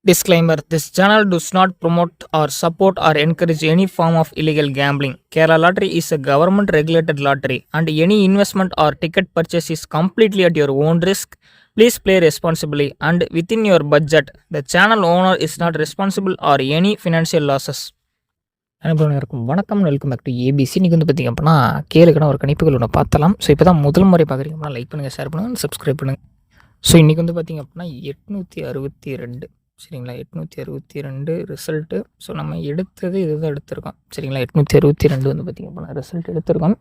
Disclaimer: This channel does not promote or support or encourage any form of illegal gambling. Kerala Lottery is a government regulated lottery and any investment or ticket purchase is completely at your own risk. Please play responsibly and within your budget. The channel owner is not responsible or any financial losses. அனைவருக்கும் வணக்கம், welcome back to ABC. இன்றைக்கி வந்து பார்த்திங்க அப்படின்னா கேளுக்கான ஒரு கணிப்புகள் ஒன்று பார்த்தலாம். ஸோ இப்போ தான் முதல் முறை பார்க்குறீங்க அப்படின்னா லைக் பண்ணுங்கள், ஷேர் பண்ணுங்கள், சப்ஸ்கிரைப் பண்ணுங்கள். ஸோ இன்றைக்கி வந்து பார்த்திங்க அப்படின்னா 862 சரிங்களா, 862 ரிசல்ட்டு. ஸோ நம்ம எடுத்தது இது தான் எடுத்திருக்கோம் சரிங்களா. 862 வந்து பார்த்திங்க அப்படின்னா ரிசல்ட் எடுத்திருக்கோம்.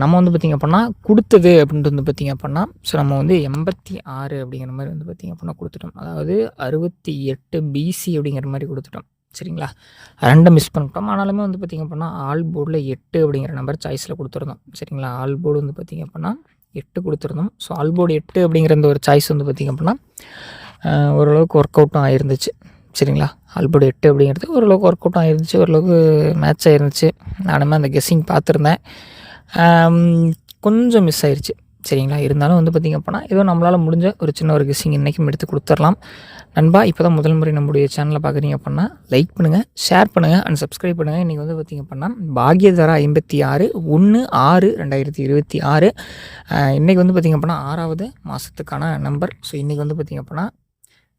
நம்ம வந்து பார்த்திங்க அப்படின்னா கொடுத்தது அப்படின்ட்டு வந்து பார்த்திங்க அப்படின்னா ஸோ நம்ம வந்து 86 அப்படிங்கிற மாதிரி வந்து பார்த்திங்க அப்படின்னா கொடுத்துட்டோம். அதாவது 68 பிசி அப்படிங்கிற மாதிரி கொடுத்துட்டோம் சரிங்களா. 2 மிஸ் பண்ணிட்டோம். ஆனாலுமே வந்து பார்த்திங்க அப்படின்னா ஆல் போர்டில் 8 அப்படிங்கிற நம்பர் சாய்ஸில் கொடுத்துருந்தோம் சரிங்களா. ஆல் போர்டு வந்து பார்த்திங்க அப்படின்னா 8 கொடுத்துருந்தோம். ஸோ ஆல் போர்டு 8 அப்படிங்கிற அந்த ஒரு சாய்ஸ் வந்து பார்த்திங்க அப்படின்னா ஓரளவுக்கு ஒர்க் அவுட்டும் ஆயிருந்துச்சு சரிங்களா. ஆல் போர்டு 8 அப்படிங்கிறது ஓரளவுக்கு ஒர்க் அவுட்டும் ஆயிருந்துச்சு, ஓரளவுக்கு மேட்ச் ஆயிருந்துச்சு. நானுமே அந்த கெஸ்ஸிங் பார்த்துருந்தேன், கொஞ்சம் மிஸ் ஆயிடுச்சு சரிங்களா. இருந்தாலும் வந்து பார்த்திங்க அப்படின்னா ஏதோ நம்மளால் முடிஞ்ச ஒரு சின்ன ஒரு கெஸ்ஸிங் இன்றைக்கும் எடுத்து கொடுத்துடலாம். நண்பா, இப்போ தான் முதல் முறை நம்முடைய சேனலை பார்க்குறீங்க அப்படின்னா லைக் பண்ணுங்கள், ஷேர் பண்ணுங்கள் அண்ட் சப்ஸ்கிரைப் பண்ணுங்கள். இன்றைக்கி வந்து பார்த்திங்க அப்படின்னா பாக்யதாரா 56/1/6/2026. இன்றைக்கி வந்து பார்த்திங்க அப்படின்னா 6வது மாதத்துக்கான நம்பர். ஸோ இன்றைக்கி வந்து பார்த்திங்க அப்படின்னா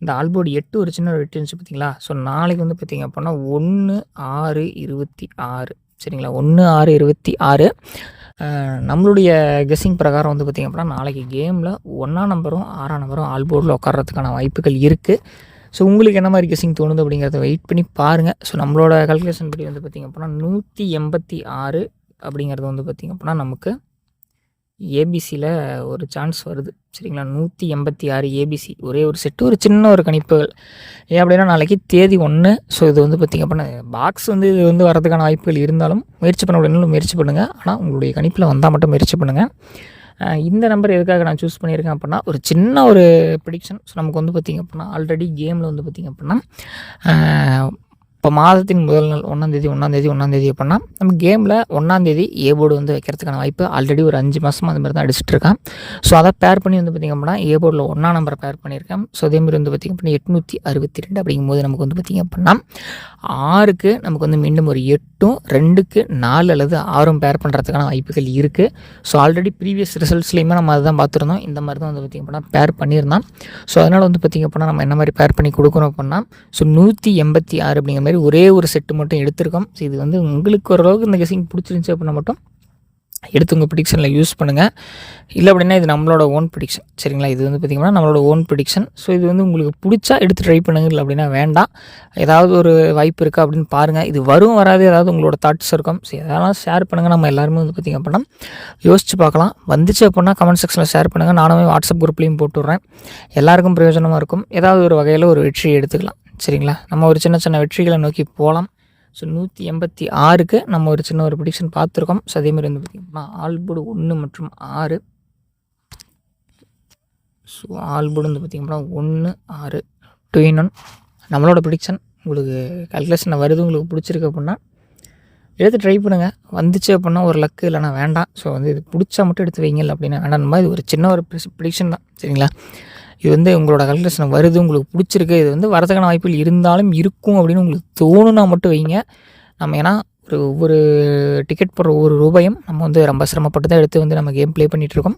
இந்த ஆல்போர்டு 8 ஒரு சின்ன ஒரு 8 இருந்துச்சு பார்த்திங்களா. ஸோ நாளைக்கு வந்து பார்த்திங்க அப்படின்னா 1/6/26 சரிங்களா. 1/6/26 நம்மளுடைய கெஸ்ஸிங் பிரகாரம் வந்து பார்த்திங்க அப்படின்னா நாளைக்கு கேமில் 1ஆம் நம்பரும் 6ஆம் நம்பரும் ஆல்போர்டில் உட்காரத்துக்கான வாய்ப்புகள் இருக்குது. ஸோ உங்களுக்கு என்ன மாதிரி கெஸ்ஸிங் தோணுது அப்படிங்கிறத வெயிட் பண்ணி பாருங்கள். ஸோ நம்மளோட கால்குலேஷன் படி வந்து பார்த்திங்க அப்படின்னா 186 அப்படிங்கிறது வந்து பார்த்திங்க அப்படின்னா நமக்கு ஏபிசியில் ஒரு சான்ஸ் வருது சரிங்களா. 186 ஏபிசி ஒரே ஒரு செட்டு, ஒரு சின்ன ஒரு கணிப்புகள். ஏன் அப்படின்னா நாளைக்கு தேதி 1. ஸோ இது வந்து பார்த்திங்க அப்படின்னா பாக்ஸ் வந்து இது வந்து வரதுக்கான வாய்ப்புகள் இருந்தாலும் முயற்சி பண்ண முடியணும், முயற்சி பண்ணுங்கள். ஆனால் உங்களுடைய கணிப்பில் வந்தால் மட்டும் முயற்சி பண்ணுங்கள். இந்த நம்பர் எதுக்காக நான் சூஸ் பண்ணியிருக்கேன் அப்படின்னா ஒரு சின்ன ஒரு ப்ரெடிக்ஷன். ஸோ நமக்கு வந்து பார்த்திங்க அப்படின்னா ஆல்ரெடி கேமில் வந்து பார்த்திங்க அப்படின்னா இப்போ மாதத்தின் முதல் நாள் 1ஆம் தேதி அப்படின்னா நம்ம கேமில் 1ஆம் தேதி ஏ போர்டு வந்து வைக்கிறதுக்கான வாய்ப்பு ஆல்ரெடி ஒரு 5 மாதமாக அது மாதிரி தான் அடிச்சிட்ருக்கேன். ஸோ அதை பேர் பண்ணி வந்து பார்த்திங்க அப்படின்னா ஏ போர்டில் 1ஆம் நம்பரை பேர் பண்ணியிருக்கேன். ஸோ அதேமாதிரி வந்து பார்த்திங்க அப்படின்னா 862 அப்படிங்கும்போது நமக்கு வந்து பார்த்திங்க அப்படின்னா 6க்கு நமக்கு வந்து மீண்டும் ஒரு 8ம் 2க்கு 4 அல்லது 6ம் பேர் பண்ணுறதுக்கான வாய்ப்புகள் இருக்குது. ஸோ ஆல்ரெடி ப்ரீவியஸ் ரிசல்ட்ஸ்லேயுமே நம்ம அதை தான் பார்த்துருந்தோம். இந்த மாதிரி தான் வந்து பார்த்திங்க அப்படின்னா பேர் பண்ணியிருந்தோம். ஸோ அதனால் வந்து பார்த்திங்க அப்படின்னா நம்ம என்ன மாதிரி பேர் பண்ணி கொடுக்குறோம் அப்படின்னா ஸோ 186 அப்படிங்கிற மாதிரி ஒரே ஒரு செட்டு மட்டும் எடுத்திருக்கோம். ஸோ இது வந்து உங்களுக்கு ஓரளவுக்கு இந்த கெஸ்ஸிங் பிடிச்சிருந்துச்சி அப்படின்னா மட்டும் எடுத்து உங்கள் ப்ரிடிக்ஷனில் யூஸ் பண்ணுங்கள். இல்லை அப்படின்னா இது நம்மளோட ஓன் ப்ரிடிக்ஷன் சரிங்களா. இது வந்து பார்த்திங்கன்னா நம்மளோட ஓன் ப்ரிடிக்ஷன். ஸோ இது வந்து உங்களுக்கு பிடிச்சா எடுத்து ட்ரை பண்ணுங்க, இல்லை அப்படின்னா வேண்டாம். ஏதாவது ஒரு வாய்ப்பு இருக்கா அப்படின்னு பாருங்கள். இது வரும் வராது ஏதாவது உங்களோட தாட்ஸ் இருக்கும். ஸோ எதெல்லாம் ஷேர் பண்ணுங்கள். நம்ம எல்லாருமே வந்து பார்த்திங்க அப்படின்னா யோசிச்சு பார்க்கலாம். வந்துச்சு அப்படின்னா கமெண்ட் செக்ஷனில் ஷேர் பண்ணுங்கள். நானுமே வாட்ஸ்அப் குரூப்லேயும் போட்டுவிட்றேன். எல்லாருக்கும் பிரயோஜனமாக இருக்கும். ஏதாவது ஒரு வகையில் ஒரு வெற்றியை எடுத்துக்கலாம் சரிங்களா. நம்ம ஒரு சின்ன சின்ன வெற்றிகளை நோக்கி போகலாம். ஸோ 186க்கு நம்ம ஒரு சின்ன ஒரு ப்ரெடிக்ஷன் பார்த்துருக்கோம். ஸோ அதேமாதிரி வந்து பார்த்திங்கன்னா ஆல்போர்டு 1 மற்றும் 6. ஸோ ஆல்போர்டு வந்து பார்த்திங்கன்னா 1, 6 2 in 1 நம்மளோட ப்ரெடிக்ஷன். உங்களுக்கு கால்குலேஷன் வருது, உங்களுக்கு பிடிச்சிருக்கு அப்படின்னா எடுத்து ட்ரை பண்ணுங்கள். வந்துச்சு அப்படின்னா ஒரு லக்கு, இல்லைனா வேண்டாம். ஸோ வந்து இது பிடிச்சா மட்டும் எடுத்து வைங்க, இல்லை அப்படின்னா வேண்டாம். இது ஒரு சின்ன ஒரு ப்ரெடிக்ஷன் தான் சரிங்களா. இது வந்து உங்களோட கால்குலேஷன் வருது, உங்களுக்கு பிடிச்சிருக்கு, இது வந்து வரதுக்கான வாய்ப்புகள் இருந்தாலும் இருக்கும் அப்படின்னு உங்களுக்கு தோணுனா மட்டும் வைங்க. நம்ம ஏன்னா ஒவ்வொரு டிக்கெட் போடுற ஒவ்வொரு ரூபாயும் நம்ம வந்து ரொம்ப சிரமப்பட்டு தான் எடுத்து வந்து நம்ம கேம் ப்ளே பண்ணிகிட்ருக்கோம்.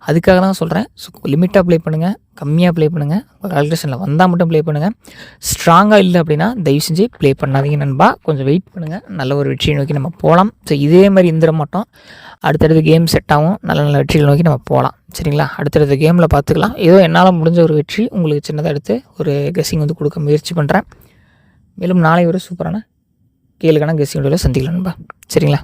அதுக்காக தான் சொல்கிறேன். ஸோ லிமிட்டாக ப்ளே பண்ணுங்கள், கம்மியாக ப்ளே பண்ணுங்கள். உங்கள் கால்குலேஷனில் வந்தால் மட்டும் ப்ளே பண்ணுங்கள். ஸ்ட்ராங்காக இல்லை அப்படின்னா தயவு செஞ்சு ப்ளே பண்ணாதீங்க நண்பா. கொஞ்சம் வெயிட் பண்ணுங்கள். நல்ல ஒரு வெற்றியை நோக்கி நம்ம போகலாம். ஸோ இதே மாதிரி இருந்துட மாட்டோம். அடுத்தடுத்து கேம் செட் ஆகும், நல்ல நல்ல வெற்றிகளை நோக்கி நம்ம போகலாம் சரிங்களா. அடுத்தடுத்த கேமில் பார்த்துக்கலாம். ஏதோ என்னால் முடிஞ்ச ஒரு வெற்றி உங்களுக்கு சின்னதாக எடுத்து ஒரு கெஸ்ஸிங் வந்து கொடுக்க முயற்சி பண்ணுறேன். மேலும் நாளை ஒரு சூப்பரான கேளுக்கான கெஸ்ஸிங் வீடியோவில் சந்திக்கலாம் நண்பா சரிங்களா.